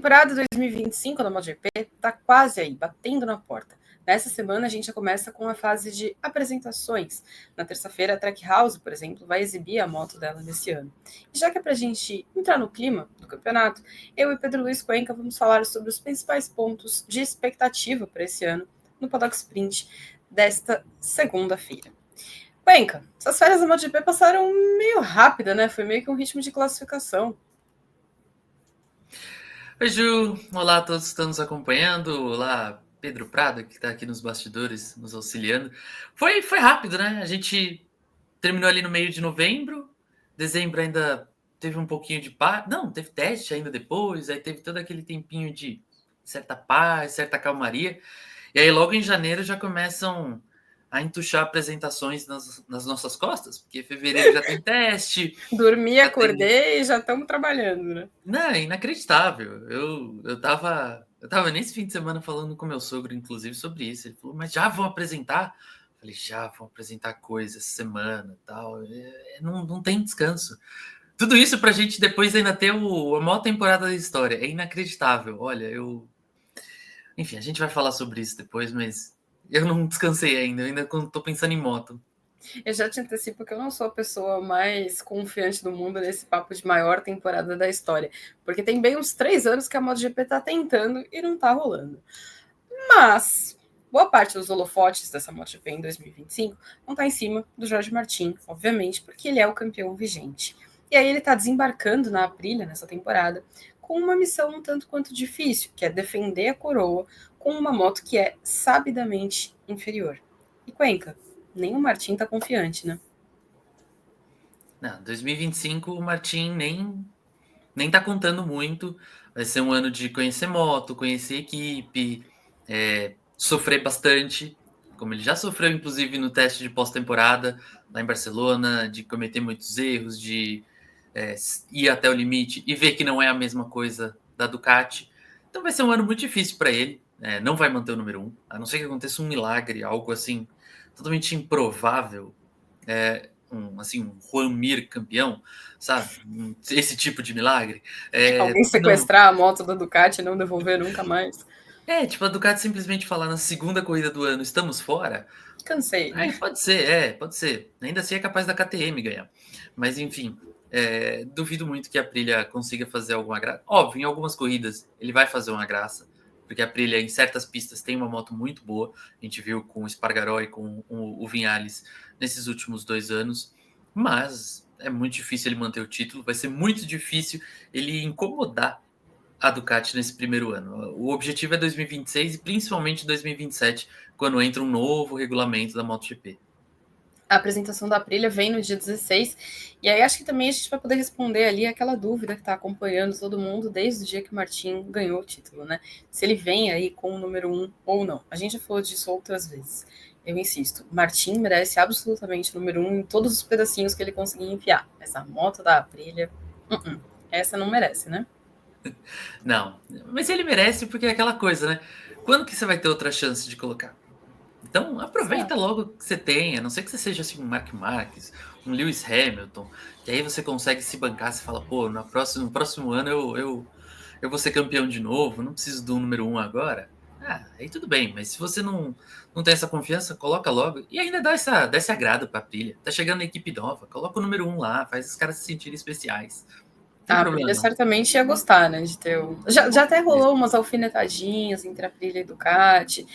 temporada 2025 da MotoGP está quase aí, batendo na porta. Nessa semana a gente já começa com a fase de apresentações. Na terça-feira, a Trackhouse, por exemplo, vai exibir a moto dela nesse ano. E já que é para a gente entrar no clima do campeonato, eu e Pedro Luiz Cuenca vamos falar sobre os principais pontos de expectativa para esse ano no Paddock Sprint desta segunda-feira. Cuenca, essas férias da MotoGP passaram meio rápida, né? Foi meio que um ritmo de classificação. Oi, Ju. Olá a todos que estão nos acompanhando. Olá, Pedro Prado, que está aqui nos bastidores, nos auxiliando. Foi rápido, né? A gente terminou ali no meio de novembro. Dezembro ainda teve um pouquinho de paz. Não, teve teste ainda depois. Aí teve todo aquele tempinho de certa paz, certa calmaria. E aí logo em janeiro já começam a entuchar apresentações nas nossas costas, porque fevereiro já tem teste. Dormi, já tem acordei e já estamos trabalhando, né? Não, é inacreditável. Eu tava nesse fim de semana falando com meu sogro, inclusive, sobre isso. Ele falou, mas já vão apresentar? Eu falei, já vão apresentar coisas essa semana e tal. Não tem descanso. Tudo isso pra gente depois ainda ter a maior temporada da história. É inacreditável. Olha, Enfim, a gente vai falar sobre isso depois, mas eu não descansei ainda. Eu ainda tô pensando em moto. Eu já te antecipo que eu não sou a pessoa mais confiante do mundo nesse papo de maior temporada da história, porque tem bem uns 3 anos que a MotoGP tá tentando e não tá rolando. Mas boa parte dos holofotes dessa MotoGP em 2025 vão estar em cima do Jorge Martin, obviamente, porque ele é o campeão vigente. E aí ele tá desembarcando na Aprilia nessa temporada com uma missão um tanto quanto difícil, que é defender a coroa com uma moto que é sabidamente inferior. E Cuenca, nem o Martin tá confiante, né? Não, 2025 o Martin nem tá contando muito. Vai ser um ano de conhecer moto, conhecer equipe, sofrer bastante, como ele já sofreu, inclusive, no teste de pós-temporada lá em Barcelona, de cometer muitos erros, de ir até o limite e ver que não é a mesma coisa da Ducati. Então vai ser um ano muito difícil para ele. Não vai manter o número 1, a não ser que aconteça um milagre, algo assim totalmente improvável. Um Juan Mir campeão, sabe? Esse tipo de milagre. Alguém Não, sequestrar a moto da Ducati e não devolver nunca mais. tipo, a Ducati simplesmente falar na segunda corrida do ano, estamos fora. Cansei, né? Aí pode ser. Ainda assim é capaz da KTM ganhar. Mas enfim, duvido muito que a Aprilia consiga fazer alguma graça. Óbvio, em algumas corridas ele vai fazer uma graça, porque a Aprilia em certas pistas tem uma moto muito boa. A gente viu com o Espargaró e com o Viñales nesses últimos 2 anos. Mas é muito difícil ele manter o título. Vai ser muito difícil ele incomodar a Ducati nesse primeiro ano. O objetivo é 2026 e principalmente 2027, quando entra um novo regulamento da MotoGP. A apresentação da Aprilia vem no dia 16, e aí acho que também a gente vai poder responder ali aquela dúvida que está acompanhando todo mundo desde o dia que o Martin ganhou o título, né? Se ele vem aí com o número 1 ou não. A gente já falou disso outras vezes. Eu insisto, Martin merece absolutamente o número 1 em todos os pedacinhos que ele conseguir enfiar. Essa moto da Aprilia, essa não merece, né? Não, mas ele merece porque é aquela coisa, né? Quando que você vai ter outra chance de colocar? Então aproveita Exato. logo que você tem, a não ser que você seja assim um Mark Marques, um Lewis Hamilton, que aí você consegue se bancar, você fala, pô, no próximo ano eu vou ser campeão de novo, não preciso do número 1 agora. Aí tudo bem, mas se você não tem essa confiança, coloca logo. E ainda dá esse agrado pra Aprilia. Tá chegando a equipe nova, coloca o número 1 lá, faz os caras se sentirem especiais. Não tem A problema Aprilia não. certamente ia gostar, né, de ter o... Já até Isso. rolou umas alfinetadinhas entre a Aprilia e Ducati,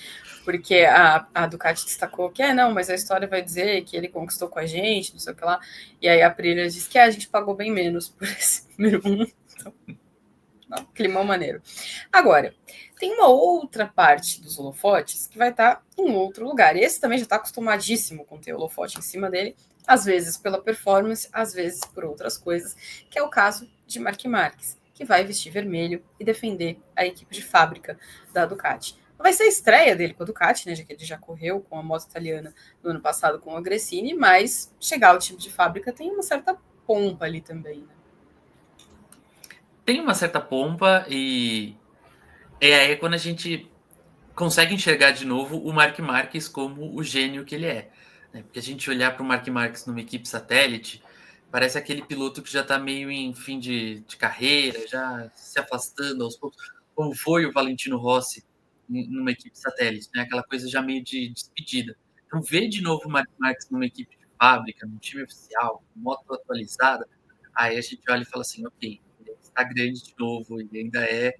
porque a Ducati destacou que não, mas a história vai dizer que ele conquistou com a gente, não sei o que lá, e aí a Aprilia disse que a gente pagou bem menos por esse número 1, então, não, climão maneiro. Agora, tem uma outra parte dos holofotes que vai estar em outro lugar, e esse também já está acostumadíssimo com ter holofote em cima dele, às vezes pela performance, às vezes por outras coisas, que é o caso de Marc Marques, que vai vestir vermelho e defender a equipe de fábrica da Ducati. Vai ser a estreia dele com a Ducati, né, já que ele já correu com a moto italiana no ano passado com o Agressini, mas chegar ao time de fábrica tem uma certa pompa ali também, né? Tem uma certa pompa e aí quando a gente consegue enxergar de novo o Mark Marques como o gênio que ele é. Né? Porque a gente olhar para o Mark Marques numa equipe satélite, parece aquele piloto que já está meio em fim de carreira, já se afastando aos poucos. como foi o Valentino Rossi numa equipe satélite, né? Aquela coisa já meio de despedida. Então, ver de novo o Mark Marques numa equipe de fábrica, num time oficial, com moto atualizada, aí a gente olha e fala assim, ok, ele está grande de novo, ele ainda é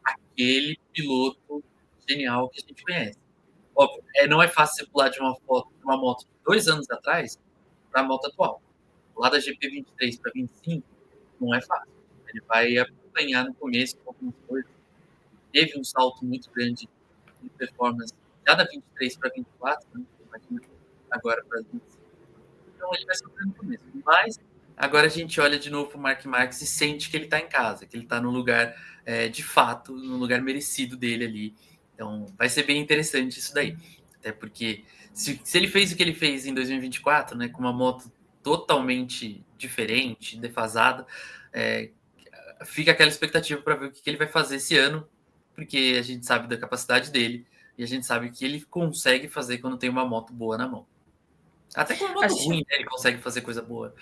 aquele piloto genial que a gente conhece. Óbvio, não é fácil você pular de uma moto de 2 anos atrás para a moto atual. Lá da GP 23 para 25, não é fácil. Ele vai apanhar no começo com algumas coisas. Teve um salto muito grande de performance já da 23 para 24, né? Imagina agora para 25. Então ele vai sofrer no começo. Mas agora a gente olha de novo para o Mark Marques e sente que ele está em casa, que ele está no lugar, de fato, no lugar merecido dele ali. Então vai ser bem interessante isso daí. Até porque se ele fez o que ele fez em 2024, né, com uma moto totalmente diferente, defasada, fica aquela expectativa para ver o que ele vai fazer esse ano, porque a gente sabe da capacidade dele e a gente sabe que ele consegue fazer quando tem uma moto boa na mão. Até com uma moto ruim, né, ele consegue fazer coisa boa.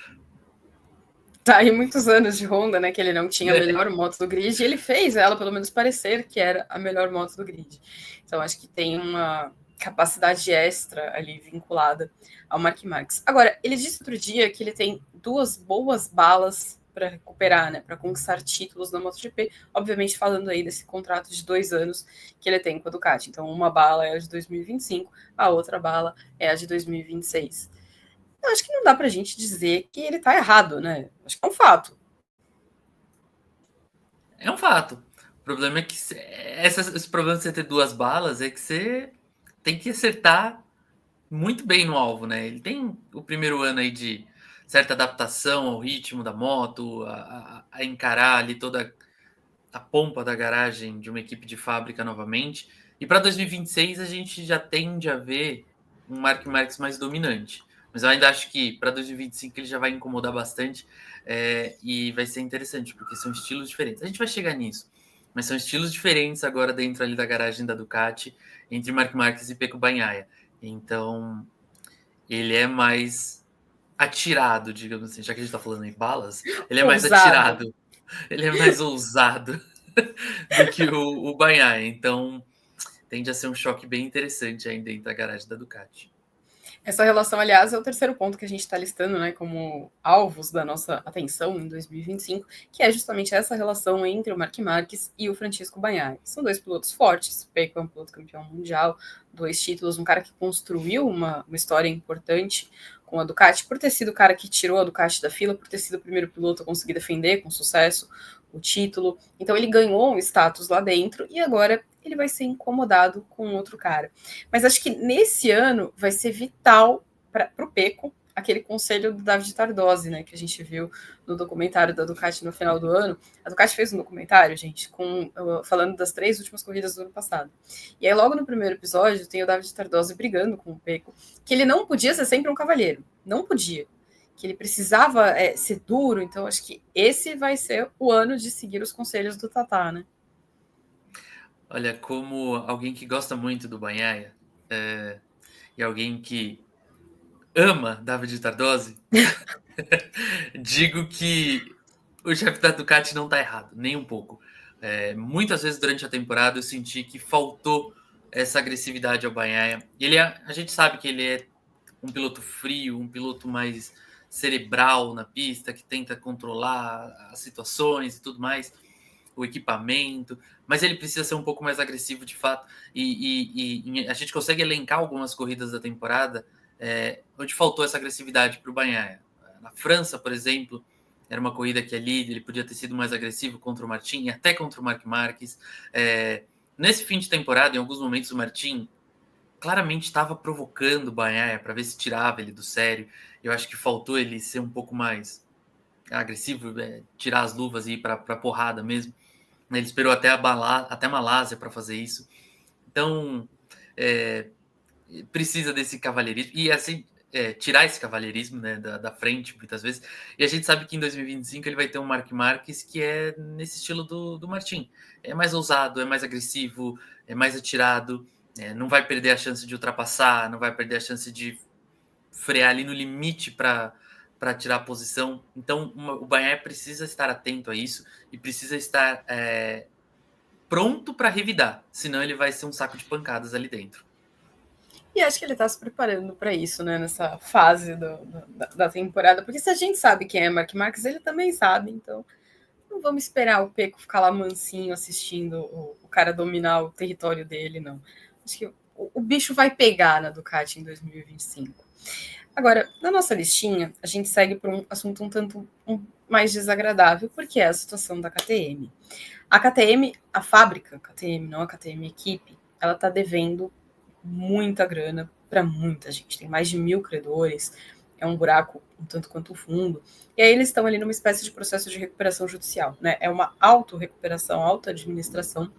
Tá aí muitos anos de Honda, né? Que ele não tinha a melhor moto do grid, e ele fez ela, pelo menos, parecer que era a melhor moto do grid. Então, acho que tem uma capacidade extra ali vinculada ao Mark Marques. Agora, ele disse outro dia que ele tem 2 boas balas para recuperar, né? Para conquistar títulos na MotoGP. Obviamente, falando aí desse contrato de 2 anos que ele tem com a Ducati. Então, uma bala é a de 2025, a outra bala é a de 2026. Eu acho que não dá pra gente dizer que ele tá errado, né? Acho que é um fato. É um fato. O problema é que esse problema de você ter 2 balas é que você tem que acertar muito bem no alvo, né? Ele tem o primeiro ano aí de certa adaptação ao ritmo da moto, a encarar ali toda a pompa da garagem de uma equipe de fábrica novamente. E para 2026 a gente já tende a ver um Mark Marques mais dominante. Mas eu ainda acho que para 2025 ele já vai incomodar bastante, e vai ser interessante, porque são estilos diferentes. A gente vai chegar nisso, mas são estilos diferentes agora dentro ali da garagem da Ducati, entre Mark Marques e Pecco Bagnaia. Então, ele é mais atirado, digamos assim, já que a gente está falando em balas, ele é mais Ousado. atirado, ele é mais ousado do que o Bagnaia. Então, tende a ser um choque bem interessante ainda dentro da garagem da Ducati. Essa relação, aliás, é o terceiro ponto que a gente está listando, né, como alvos da nossa atenção em 2025, que é justamente essa relação entre o Mark Marques e o Francisco Bagnaia. São 2 pilotos fortes, Pecco é um piloto campeão mundial, 2 títulos, um cara que construiu uma história importante com a Ducati, por ter sido o cara que tirou a Ducati da fila, por ter sido o primeiro piloto a conseguir defender com sucesso o título. Então ele ganhou um status lá dentro e agora ele vai ser incomodado com outro cara. Mas acho que nesse ano vai ser vital para o Pecco aquele conselho do David Tardosi, né, que a gente viu no documentário da Ducati no final do ano. A Ducati fez um documentário, gente, falando das 3 últimas corridas do ano passado. E aí, logo no primeiro episódio, tem o David Tardosi brigando com o Pecco, que ele não podia ser sempre um cavalheiro. Não podia. Que ele precisava ser duro. Então, acho que esse vai ser o ano de seguir os conselhos do Tatá, né? Olha, como alguém que gosta muito do Bagnaia, e alguém que ama David Tardosi, digo que o chefe da Ducati não está errado, nem um pouco. Muitas vezes durante a temporada eu senti que faltou essa agressividade ao Bagnaia. A gente sabe que ele é um piloto frio, um piloto mais cerebral na pista, que tenta controlar as situações e tudo mais, o equipamento, mas ele precisa ser um pouco mais agressivo de fato. E a gente consegue elencar algumas corridas da temporada onde faltou essa agressividade para o Bagnaia. Na França, por exemplo, era uma corrida que ali ele podia ter sido mais agressivo contra o Martin, até contra o Marc Marques. Nesse fim de temporada, em alguns momentos, o Martin claramente estava provocando o Bagnaia para ver se tirava ele do sério. Eu acho que faltou ele ser um pouco mais agressivo, tirar as luvas e ir para porrada mesmo. Ele esperou até Malásia para fazer isso. Então, precisa desse cavalheirismo. E assim, tirar esse cavalheirismo, né, da frente, muitas vezes. E a gente sabe que em 2025 ele vai ter um Marc Marques que é nesse estilo do Martin. É mais ousado, é mais agressivo, é mais atirado. Não vai perder a chance de ultrapassar, não vai perder a chance de frear ali no limite para tirar a posição. Então, o Bagnaia precisa estar atento a isso e precisa estar pronto para revidar, senão ele vai ser um saco de pancadas ali dentro. E acho que ele está se preparando para isso, né? Nessa fase da temporada. Porque se a gente sabe quem é Mark Marques, ele também sabe. Então, não vamos esperar o Peco ficar lá mansinho assistindo o cara dominar o território dele, não. Acho que o bicho vai pegar na Ducati em 2025. Agora, na nossa listinha, a gente segue por um assunto um tanto mais desagradável, porque é a situação da KTM. A KTM, a fábrica KTM, não a KTM equipe, ela está devendo muita grana para muita gente. Tem mais de 1.000 credores, é um buraco um tanto quanto fundo. E aí eles estão ali numa espécie de processo de recuperação judicial, né? É uma auto-recuperação, auto-administração.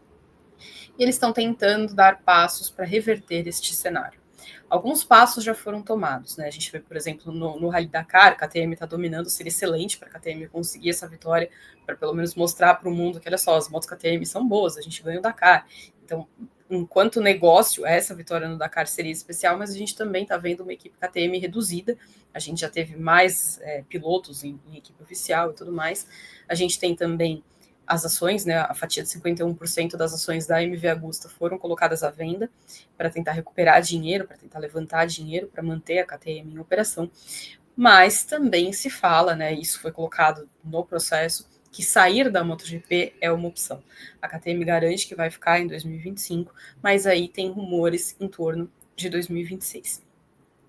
E eles estão tentando dar passos para reverter este cenário. Alguns passos já foram tomados, né? A gente vê, por exemplo, no Rally Dakar, a KTM está dominando, seria excelente para a KTM conseguir essa vitória, para pelo menos mostrar para o mundo que, olha só, as motos KTM são boas, a gente ganha o Dakar. Então, enquanto negócio, essa vitória no Dakar seria especial, mas a gente também está vendo uma equipe KTM reduzida, a gente já teve mais pilotos em equipe oficial e tudo mais. A gente tem também as ações, né, a fatia de 51% das ações da MV Agusta foram colocadas à venda para tentar recuperar dinheiro, para tentar levantar dinheiro, para manter a KTM em operação. Mas também se fala, né, isso foi colocado no processo, que sair da MotoGP é uma opção. A KTM garante que vai ficar em 2025, mas aí tem rumores em torno de 2026.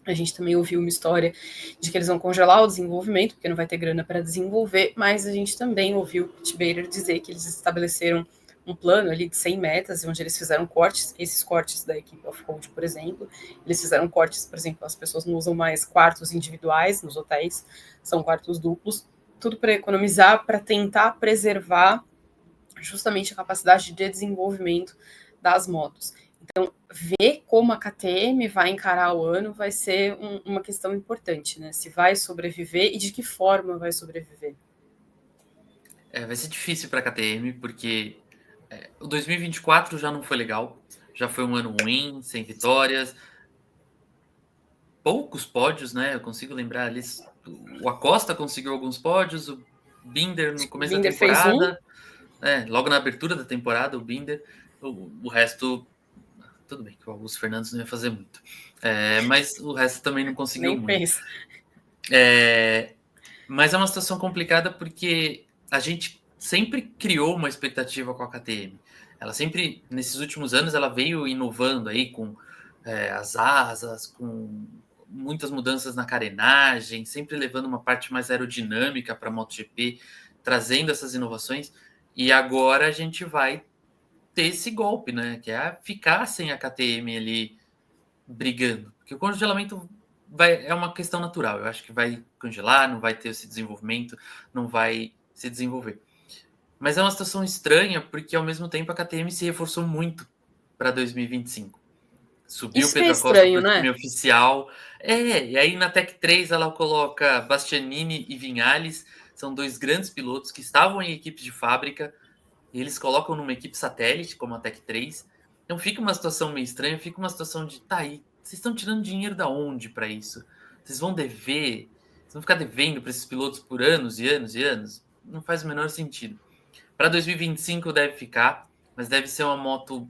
A gente também ouviu uma história de que eles vão congelar o desenvolvimento, porque não vai ter grana para desenvolver, mas a gente também ouviu o Pete Bader dizer que eles estabeleceram um plano ali de 100 metas, onde eles fizeram cortes, esses cortes da equipe off-road, por exemplo, eles fizeram cortes, por exemplo, as pessoas não usam mais quartos individuais nos hotéis, são quartos duplos, tudo para economizar, para tentar preservar justamente a capacidade de desenvolvimento das motos. Então, ver como a KTM vai encarar o ano vai ser uma questão importante, né? Se vai sobreviver e de que forma vai sobreviver. Vai ser difícil para a KTM, porque o 2024 já não foi legal. Já foi um ano ruim, sem vitórias. Poucos pódios, né? Eu consigo lembrar ali. O Acosta conseguiu alguns pódios, o Binder no começo da temporada. Logo na abertura da temporada, o Binder. O resto, tudo bem que o Augusto Fernandes não ia fazer muito. Mas o resto também não conseguiu Nem muito. pensa. Mas é uma situação complicada porque a gente sempre criou uma expectativa com a KTM. Ela sempre, nesses últimos anos, ela veio inovando aí com as asas, com muitas mudanças na carenagem, sempre levando uma parte mais aerodinâmica para a MotoGP, trazendo essas inovações. E agora a gente vai ter esse golpe, né? Que é ficar sem a KTM ali brigando. Porque o congelamento é uma questão natural. Eu acho que vai congelar, não vai ter esse desenvolvimento, não vai se desenvolver. Mas é uma situação estranha, porque ao mesmo tempo a KTM se reforçou muito para 2025. Subiu Isso o Pedro Acosta estranho, para o time né? oficial. E aí na Tech 3 ela coloca Bastianini e Vinhales, são dois grandes pilotos que estavam em equipes de fábrica, e eles colocam numa equipe satélite, como a Tech 3. Então fica uma situação meio estranha, fica uma situação de, tá aí, vocês estão tirando dinheiro da onde para isso? Vocês vão dever? Vocês vão ficar devendo para esses pilotos por anos e anos e anos? Não faz o menor sentido. Para 2025 deve ficar, mas deve ser uma moto,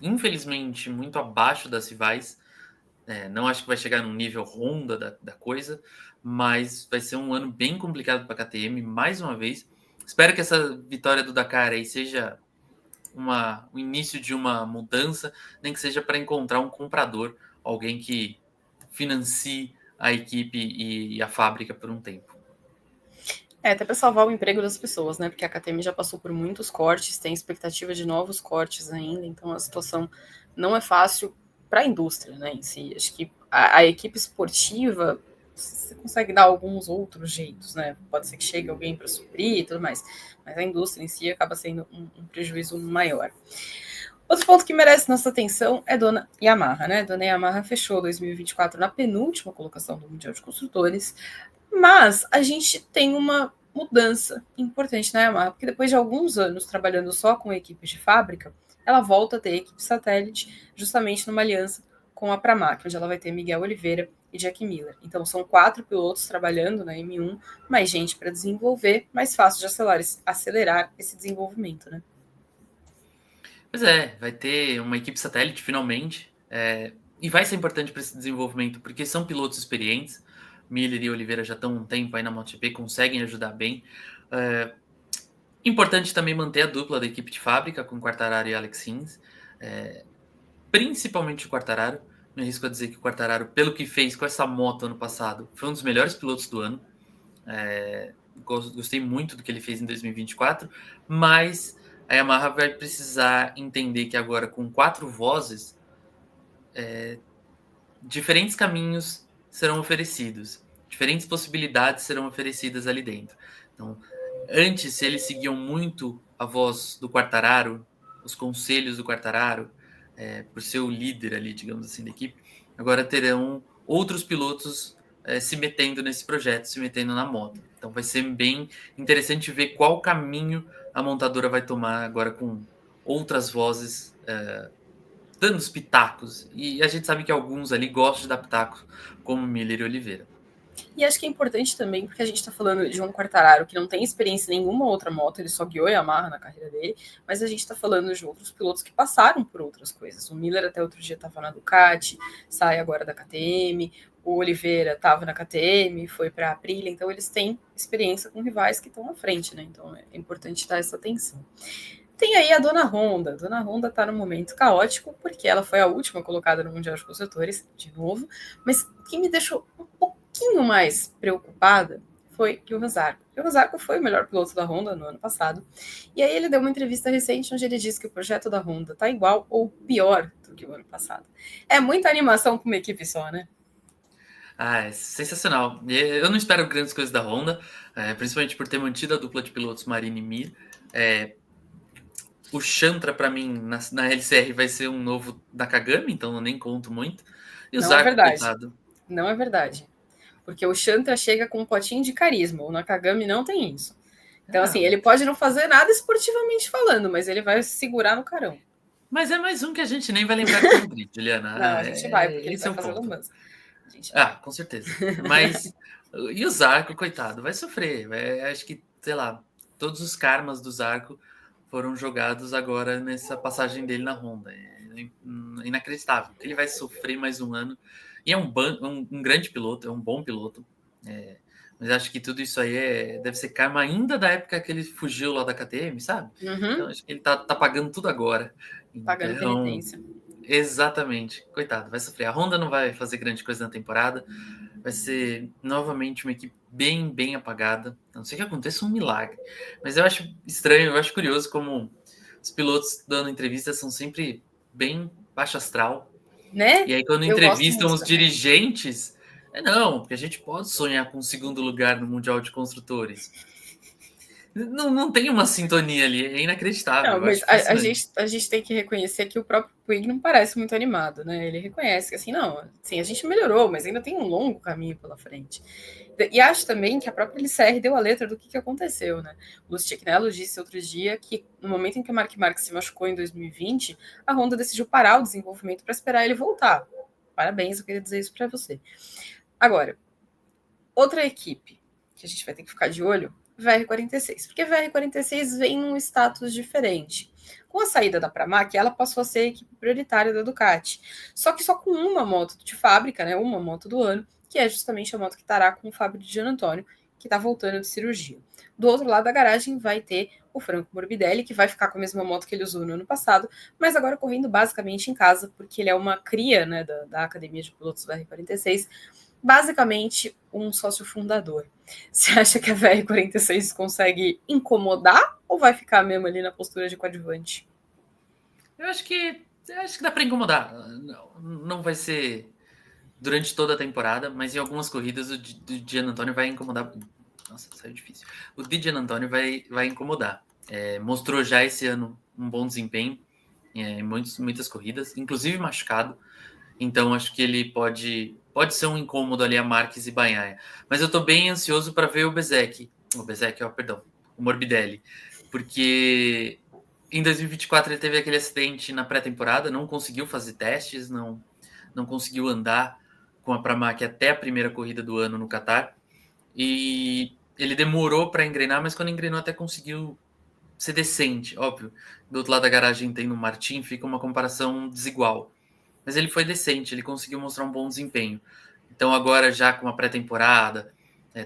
infelizmente, muito abaixo das rivais. Não acho que vai chegar num nível Honda da coisa, mas vai ser um ano bem complicado para a KTM, mais uma vez. Espero que essa vitória do Dakar aí seja o início de uma mudança, nem que seja para encontrar um comprador, alguém que financie a equipe e a fábrica por um tempo. Até para salvar o emprego das pessoas, né? Porque a KTM já passou por muitos cortes, tem expectativa de novos cortes ainda, então a situação não é fácil para a indústria, né? Em si. Acho que a equipe esportiva você consegue dar alguns outros jeitos, né? Pode ser que chegue alguém para suprir e tudo mais, mas a indústria em si acaba sendo um prejuízo maior. Outro ponto que merece nossa atenção é Dona Yamaha, né? Dona Yamaha fechou 2024 na penúltima colocação do Mundial de Construtores, mas a gente tem uma mudança importante na Yamaha, porque depois de alguns anos trabalhando só com equipes de fábrica, ela volta a ter equipe satélite, justamente numa aliança com a Pramac, onde ela vai ter Miguel Oliveira e Jack Miller. Então são 4 pilotos trabalhando na M1, mais gente para desenvolver, mais fácil de acelerar esse desenvolvimento, né? Pois é, vai ter uma equipe satélite finalmente, e vai ser importante para esse desenvolvimento, porque são pilotos experientes. Miller e Oliveira já estão um tempo aí na MotoGP, conseguem ajudar bem. Importante também manter a dupla da equipe de fábrica com Quartararo e Alex Rins, principalmente o Quartararo. Me arrisco a dizer que o Quartararo, pelo que fez com essa moto ano passado, foi um dos melhores pilotos do ano. Gostei muito do que ele fez em 2024, mas a Yamaha vai precisar entender que agora, com 4 vozes, diferentes caminhos serão oferecidos, diferentes possibilidades serão oferecidas ali dentro. Então, antes, eles seguiam muito a voz do Quartararo, os conselhos do Quartararo, por ser o líder ali, digamos assim, da equipe. Agora terão outros pilotos se metendo nesse projeto, se metendo na moto. Então vai ser bem interessante ver qual caminho a montadora vai tomar agora com outras vozes dando os pitacos. E a gente sabe que alguns ali gostam de dar pitacos, como Miller e Oliveira. E acho que é importante também, porque a gente está falando de um Quartararo que não tem experiência em nenhuma outra moto, ele só guiou Yamaha na carreira dele, mas a gente está falando de outros pilotos que passaram por outras coisas. O Miller até outro dia estava na Ducati, sai agora da KTM, o Oliveira estava na KTM, foi para a Aprilia, então eles têm experiência com rivais que estão à frente, né? Então é importante dar essa atenção. Tem aí a Dona Honda. A Dona Honda está num momento caótico, porque ela foi a última colocada no Mundial de Construtores, de novo, mas o que me deixou um pouquinho mais preocupada foi Johan Zarco. Johan Zarco foi o melhor piloto da Honda no ano passado, e aí ele deu uma entrevista recente onde ele disse que o projeto da Honda está igual ou pior do que o ano passado. É muita animação com uma equipe só, né? É sensacional. Eu não espero grandes coisas da Honda, principalmente por ter mantido a dupla de pilotos Marini e Mir. O Chantra, para mim, na LCR vai ser um novo Nakagami, então eu nem conto muito. E o Não é Zarco, verdade. coitado. Não é verdade. Porque o Chantra chega com um potinho de carisma, o Nakagami não tem isso. Então, assim, ele pode não fazer nada esportivamente falando, mas ele vai segurar no carão. Mas é mais um que a gente nem vai lembrar que tá no grid, Juliana. Não, a gente vai, porque ele Esse é vai o fazer ponto. lambança. Com certeza. Mas, e o Zarco, coitado, vai sofrer. Acho que, sei lá, todos os karmas do Zarco foram jogados agora nessa passagem dele na Honda. É inacreditável. Ele vai sofrer mais um ano. E é um grande piloto, é um bom piloto. Mas acho que tudo isso aí deve ser karma ainda da época que ele fugiu lá da KTM, sabe? Então acho que ele tá pagando tudo agora. Pagando Então, penitência. exatamente. Coitado, vai sofrer. A Honda não vai fazer grande coisa na temporada. Vai ser novamente uma equipe bem, bem apagada. A não sei que aconteça um milagre. Mas eu acho estranho, eu acho curioso como os pilotos dando entrevistas são sempre bem baixo astral. Né? E aí, quando Eu gosto entrevistam muito os também. dirigentes, não, porque a gente pode sonhar com o segundo lugar no Mundial de Construtores. Não tem uma sintonia ali, é inacreditável. Não, Eu mas acho fascinante. a gente tem que reconhecer que o próprio Puig não parece muito animado, né? Ele reconhece que, assim, não, assim, a gente melhorou, mas ainda tem um longo caminho pela frente. E acho também que a própria LCR deu a letra do que aconteceu, né? O Lustignello disse outro dia que no momento em que o Mark Marques se machucou em 2020, a Honda decidiu parar o desenvolvimento para esperar ele voltar. Parabéns, eu queria dizer isso para você. Agora, outra equipe que a gente vai ter que ficar de olho, VR46, porque VR46 vem num status diferente. Com a saída da Pramac, ela passou a ser a equipe prioritária da Ducati. Só que só com uma moto de fábrica, né, uma moto do ano, que é justamente a moto que estará com o Fábio de Gianantonio, que está voltando de cirurgia. Do outro lado da garagem vai ter o Franco Morbidelli, que vai ficar com a mesma moto que ele usou no ano passado, mas agora correndo basicamente em casa, porque ele é uma cria, né, da Academia de Pilotos do R46, basicamente um sócio fundador. Você acha que a VR46 consegue incomodar ou vai ficar mesmo ali na postura de coadjuvante? Eu acho que dá para incomodar. Não vai ser durante toda a temporada, mas em algumas corridas o Gian Antônio vai incomodar. Nossa, saiu difícil. O Di Gian Antônio vai incomodar. Mostrou já esse ano um bom desempenho em muitas corridas, inclusive machucado. Então acho que ele pode ser um incômodo ali a Marques e Bagnaia. Mas eu estou bem ansioso para ver o Bezzecchi. O Morbidelli. Porque em 2024 ele teve aquele acidente na pré-temporada, não conseguiu fazer testes, não conseguiu andar com a Pramac até a primeira corrida do ano no Qatar. E ele demorou para engrenar, mas quando engrenou até conseguiu ser decente, óbvio. Do outro lado da garagem tem no Martin, fica uma comparação desigual. Mas ele foi decente, ele conseguiu mostrar um bom desempenho. Então agora já com uma pré-temporada,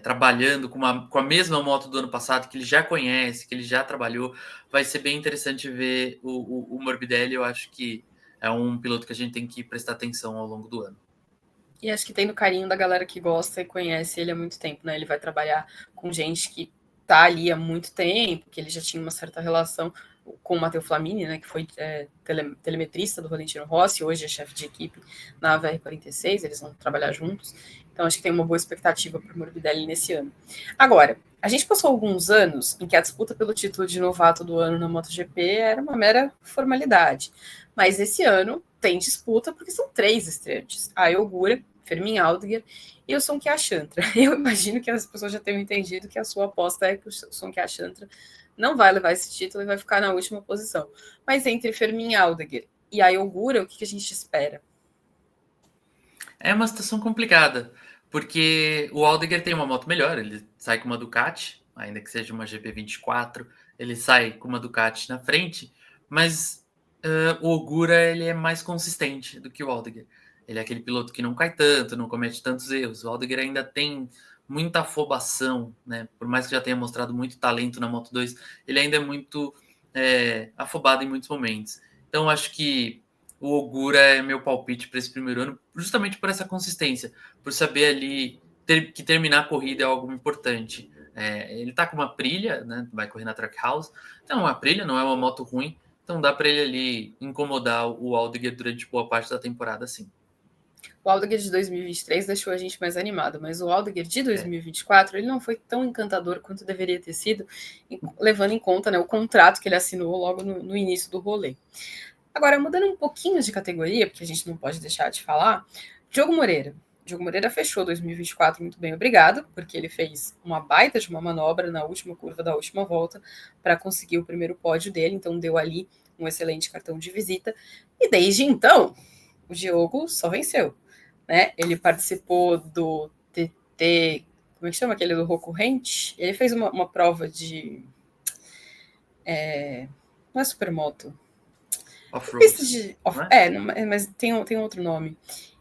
trabalhando com a mesma moto do ano passado, que ele já conhece, que ele já trabalhou, vai ser bem interessante ver o Morbidelli. Eu acho que é um piloto que a gente tem que prestar atenção ao longo do ano. E acho que tem no carinho da galera que gosta e conhece ele há muito tempo, né? Ele vai trabalhar com gente que tá ali há muito tempo, que ele já tinha uma certa relação com o Matteo Flamini, né? Que foi telemetrista do Valentino Rossi, hoje é chefe de equipe na VR46, eles vão trabalhar juntos. Então acho que tem uma boa expectativa para o Morbidelli nesse ano. Agora, a gente passou alguns anos em que a disputa pelo título de novato do ano na MotoGP era uma mera formalidade. Mas esse ano tem disputa porque são 3 estreantes. A Ogura, Fermin Aldiger e o Sonky Chantra. Eu imagino que as pessoas já tenham entendido que a sua aposta é que o Sonky Chantra não vai levar esse título e vai ficar na última posição. Mas entre Fermin Aldiger e a Ogura, o que a gente espera? É uma situação complicada, porque o Aldiger tem uma moto melhor, ele sai com uma Ducati, ainda que seja uma GP24, ele sai com uma Ducati na frente, mas o Ogura ele é mais consistente do que o Aldiger. Ele é aquele piloto que não cai tanto, não comete tantos erros. O Aldiger ainda tem muita afobação, né? Por mais que já tenha mostrado muito talento na Moto2, ele ainda é muito afobado em muitos momentos. Então, acho que o Ogura é meu palpite para esse primeiro ano, justamente por essa consistência, por saber ali que terminar a corrida é algo importante. Ele tá com uma Aprilia, né? Vai correr na Trackhouse. Então, uma Aprilia não é uma moto ruim, então dá para ele ali incomodar o Aldiger durante boa parte da temporada, sim. O Aldiger de 2023 deixou a gente mais animado, mas o Aldiger de 2024 ele não foi tão encantador quanto deveria ter sido, levando em conta, né, o contrato que ele assinou logo no início do rolê. Agora, mudando um pouquinho de categoria, porque a gente não pode deixar de falar, Diogo Moreira. Diogo Moreira fechou 2024 muito bem, obrigado, porque ele fez uma baita de uma manobra na última curva da última volta para conseguir o primeiro pódio dele, então deu ali um excelente cartão de visita. E desde então, o Diogo só venceu, né? Ele participou do TT, como é que chama aquele do Rocorrente? Ele fez uma prova de. Não é supermoto. Off-road. Mas tem outro nome.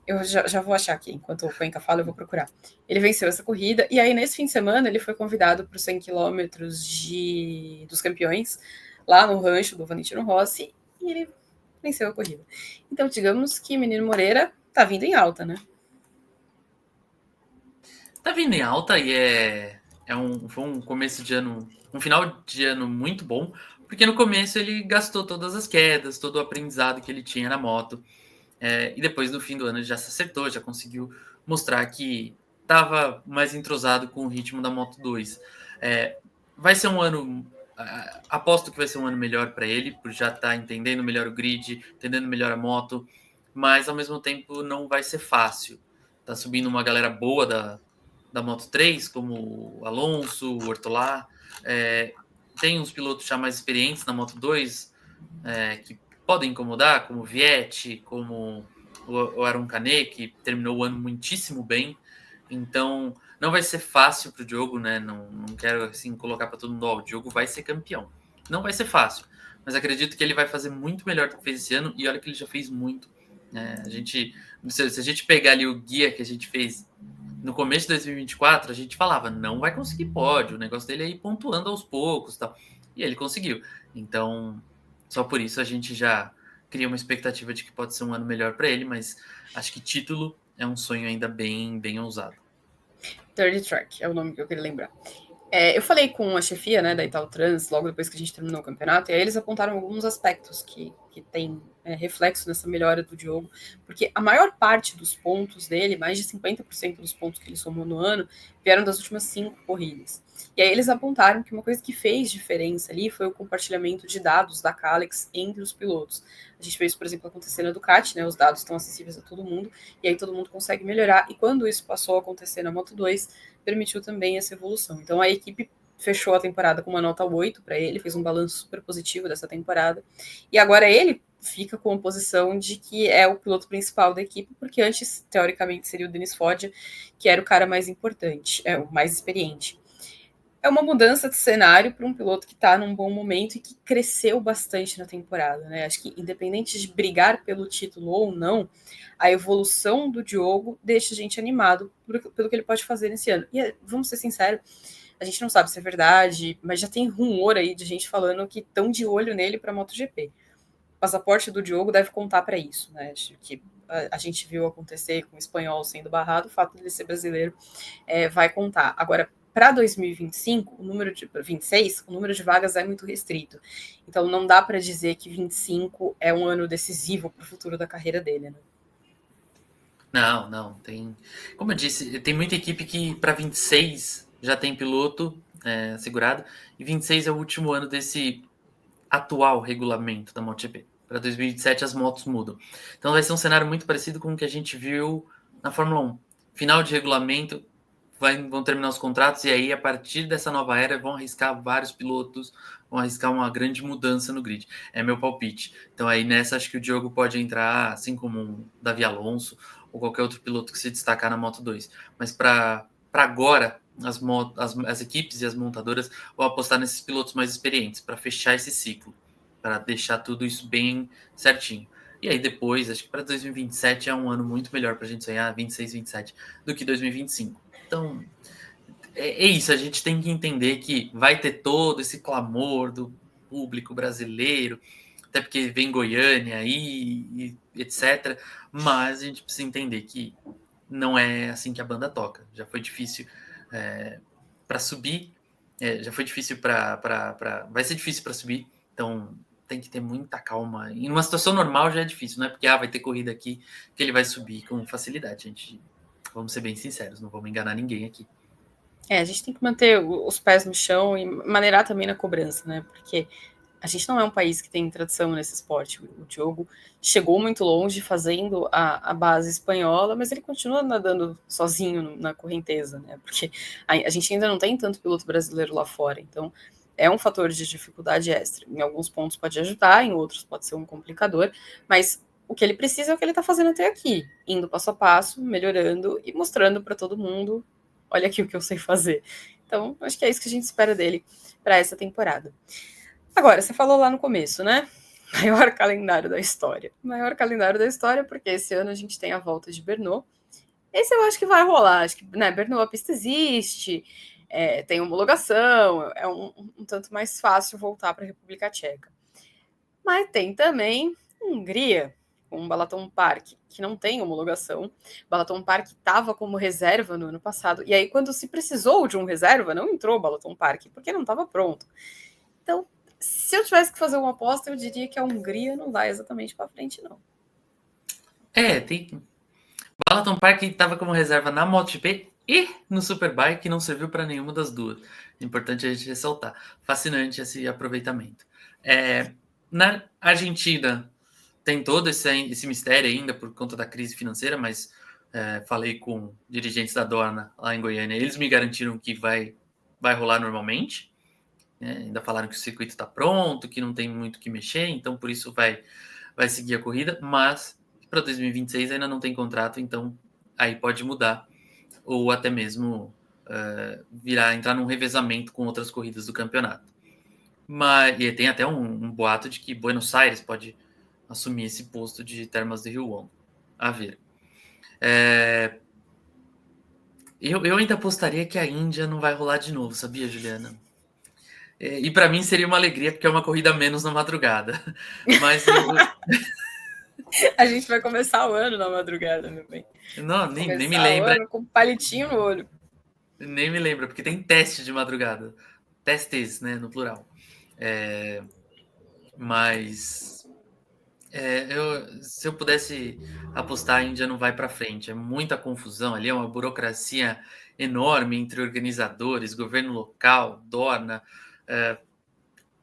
Eu já vou achar aqui, enquanto o Cuenca fala, eu vou procurar. Ele venceu essa corrida, e aí nesse fim de semana ele foi convidado para os 100 quilômetros dos campeões, lá no rancho do Valentino Rossi, e ele venceu a corrida. Então, digamos que Menino Moreira tá vindo em alta, né? Tá vindo em alta e foi um começo de ano, um final de ano muito bom, porque no começo ele gastou todas as quedas, todo o aprendizado que ele tinha na moto. E depois, no fim do ano, ele já se acertou, já conseguiu mostrar que estava mais entrosado com o ritmo da Moto 2. Vai ser um ano. Aposto que vai ser um ano melhor para ele, por já estar entendendo melhor o grid, entendendo melhor a moto, mas ao mesmo tempo não vai ser fácil. Tá subindo uma galera boa da Moto 3, como o Alonso, o Ortolá. Tem uns pilotos já mais experientes na Moto 2, que podem incomodar, como o Vietti, como o Aron Canet, que terminou o ano muitíssimo bem. Então, não vai ser fácil para o Diogo, né? Não quero assim colocar para todo mundo, o Diogo vai ser campeão. Não vai ser fácil, mas acredito que ele vai fazer muito melhor do que fez esse ano, e olha que ele já fez muito. Se a gente pegar ali o guia que a gente fez no começo de 2024, a gente falava, não vai conseguir pódio, o negócio dele é ir pontuando aos poucos, tal. E ele conseguiu. Então, só por isso a gente já cria uma expectativa de que pode ser um ano melhor para ele, mas acho que título é um sonho ainda bem, bem ousado. Dirty Track é o nome que eu queria lembrar. Eu falei com a chefia, né, da Italtrans logo depois que a gente terminou o campeonato, e aí eles apontaram alguns aspectos que tem reflexo nessa melhora do Diogo, porque a maior parte dos pontos dele, mais de 50% dos pontos que ele somou no ano, vieram das últimas 5 corridas. E aí eles apontaram que uma coisa que fez diferença ali foi o compartilhamento de dados da Kalex entre os pilotos. A gente vê isso, por exemplo, acontecer na Ducati, né, os dados estão acessíveis a todo mundo, e aí todo mundo consegue melhorar, e quando isso passou a acontecer na Moto2, permitiu também essa evolução. Então a equipe fechou a temporada com uma nota 8 para ele, fez um balanço super positivo dessa temporada. E agora ele fica com a posição de que é o piloto principal da equipe, porque antes, teoricamente, seria o Denis Foggia, que era o cara mais importante, o mais experiente. é uma mudança de cenário para um piloto que está num bom momento e que cresceu bastante na temporada, né? Acho que independente de brigar pelo título ou não, a evolução do Diogo deixa a gente animado pelo que ele pode fazer nesse ano. E vamos ser sinceros, a gente não sabe se é verdade, mas já tem rumor aí de gente falando que estão de olho nele para a MotoGP. O passaporte do Diogo deve contar para isso, né? Acho que a gente viu acontecer com o espanhol sendo barrado, o fato de ele ser brasileiro vai contar. Agora, para 2025, o número de 26, o número de vagas é muito restrito. Então não dá para dizer que 25 é um ano decisivo para o futuro da carreira dele, né? Não, tem. Como eu disse, tem muita equipe que para 26 já tem piloto assegurado, e 26 é o último ano desse atual regulamento da MotoGP. Para 2027 as motos mudam. Então vai ser um cenário muito parecido com o que a gente viu na Fórmula 1. Final de regulamento, vão terminar os contratos, e aí a partir dessa nova era vão arriscar vários pilotos, vão arriscar uma grande mudança no grid. É meu palpite. Então aí nessa acho que o Diogo pode entrar, assim como o Davi Alonso ou qualquer outro piloto que se destacar na Moto 2. Mas para agora, as equipes e as montadoras vão apostar nesses pilotos mais experientes para fechar esse ciclo, para deixar tudo isso bem certinho. E aí depois, acho que para 2027 é um ano muito melhor para a gente sonhar, 26, 27, do que 2025. Então, é isso, a gente tem que entender que vai ter todo esse clamor do público brasileiro, até porque vem Goiânia aí, e etc. Mas a gente precisa entender que não é assim que a banda toca. Já foi difícil para subir, já foi difícil vai ser difícil para subir, então tem que ter muita calma. Em uma situação normal já é difícil, não é porque vai ter corrida aqui que ele vai subir com facilidade, gente. Vamos ser bem sinceros, não vamos enganar ninguém aqui. A gente tem que manter os pés no chão e maneirar também na cobrança, né? Porque a gente não é um país que tem tradição nesse esporte. O Diogo chegou muito longe fazendo a base espanhola, mas ele continua nadando sozinho na correnteza, né? Porque a gente ainda não tem tanto piloto brasileiro lá fora. Então, é um fator de dificuldade extra. Em alguns pontos pode ajudar, em outros pode ser um complicador, mas o que ele precisa é o que ele está fazendo até aqui, indo passo a passo, melhorando e mostrando para todo mundo: olha aqui o que eu sei fazer. Então, acho que é isso que a gente espera dele para essa temporada. Agora, você falou lá no começo, né? Maior calendário da história. Maior calendário da história, porque esse ano a gente tem a volta de Brno. Esse eu acho que vai rolar. Acho que, né, Brno, a pista existe, tem homologação, é um tanto mais fácil voltar para a República Tcheca. Mas tem também Hungria, com o Balaton Park, que não tem homologação. Balaton Park estava como reserva no ano passado, e aí quando se precisou de um reserva, não entrou o Balaton Park, porque não estava pronto. Então, se eu tivesse que fazer uma aposta, eu diria que a Hungria não vai exatamente para frente, não. Tem. Balaton Park estava como reserva na MotoGP e no Superbike, não serviu para nenhuma das duas. Importante a gente ressaltar. Fascinante esse aproveitamento. Na Argentina tem todo esse mistério ainda por conta da crise financeira, mas falei com dirigentes da Dorna lá em Goiânia, eles me garantiram que vai rolar normalmente. Ainda falaram que o circuito está pronto, que não tem muito o que mexer, então por isso vai seguir a corrida, mas para 2026 ainda não tem contrato, então aí pode mudar, ou até mesmo entrar num revezamento com outras corridas do campeonato. Mas e tem até um boato de que Buenos Aires pode assumir esse posto de Termas de Rio Hondo. A ver. Eu ainda apostaria que a Índia não vai rolar de novo, sabia, Juliana? E para mim seria uma alegria, porque é uma corrida menos na madrugada. Mas a gente vai começar o ano na madrugada, meu bem. Não, nem me lembra. O ano com palitinho no olho. Nem me lembra, porque tem teste de madrugada. Testes, né, no plural. Mas se eu pudesse apostar, a Índia não vai para frente. É muita confusão ali, é uma burocracia enorme entre organizadores, governo local, Dorna.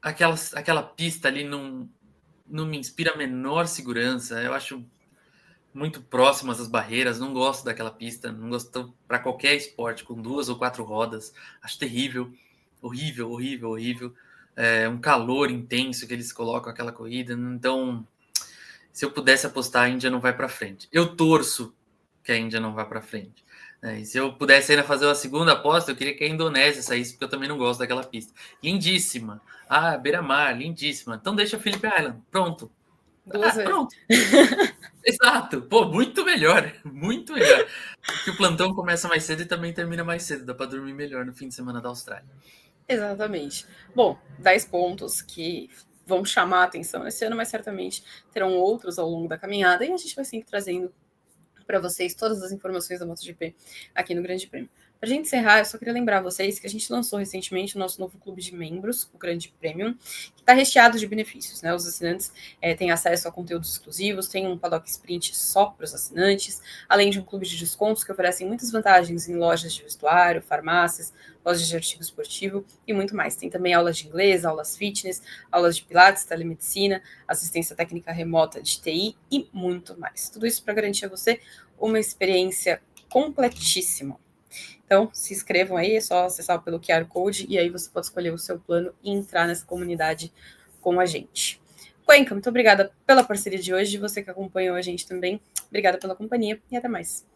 Aquela pista ali não me inspira a menor segurança. Eu acho muito próximas às barreiras, não gosto daquela pista, não gosto para qualquer esporte com 2 ou 4 rodas, acho terrível, horrível, um calor intenso que eles colocam aquela corrida, então se eu pudesse apostar, a Índia não vai para frente. Eu torço que a Índia não vá para frente, E se eu pudesse ainda fazer uma segunda aposta, eu queria que a Indonésia saísse, porque eu também não gosto daquela pista. Lindíssima. Beira-mar, lindíssima. Então deixa Phillip Island. Pronto. Duas vezes. Pronto. Exato. Pô, muito melhor. Muito melhor. Porque o plantão começa mais cedo e também termina mais cedo. Dá para dormir melhor no fim de semana da Austrália. Exatamente. Bom, 10 pontos que vão chamar a atenção esse ano, mas certamente terão outros ao longo da caminhada e a gente vai sempre trazendo para vocês todas as informações da MotoGP aqui no Grande Prêmio. Para a gente encerrar, eu só queria lembrar vocês que a gente lançou recentemente o nosso novo clube de membros, o Grande Premium, que está recheado de benefícios, né? Os assinantes têm acesso a conteúdos exclusivos, tem um paddock sprint só para os assinantes, além de um clube de descontos que oferecem muitas vantagens em lojas de vestuário, farmácias, lojas de artigo esportivo e muito mais. Tem também aulas de inglês, aulas fitness, aulas de pilates, telemedicina, assistência técnica remota de TI e muito mais. Tudo isso para garantir a você uma experiência completíssima. Então, se inscrevam aí, é só acessar pelo QR Code e aí você pode escolher o seu plano e entrar nessa comunidade com a gente. Cuenca, muito obrigada pela parceria de hoje, você que acompanhou a gente também. Obrigada pela companhia e até mais.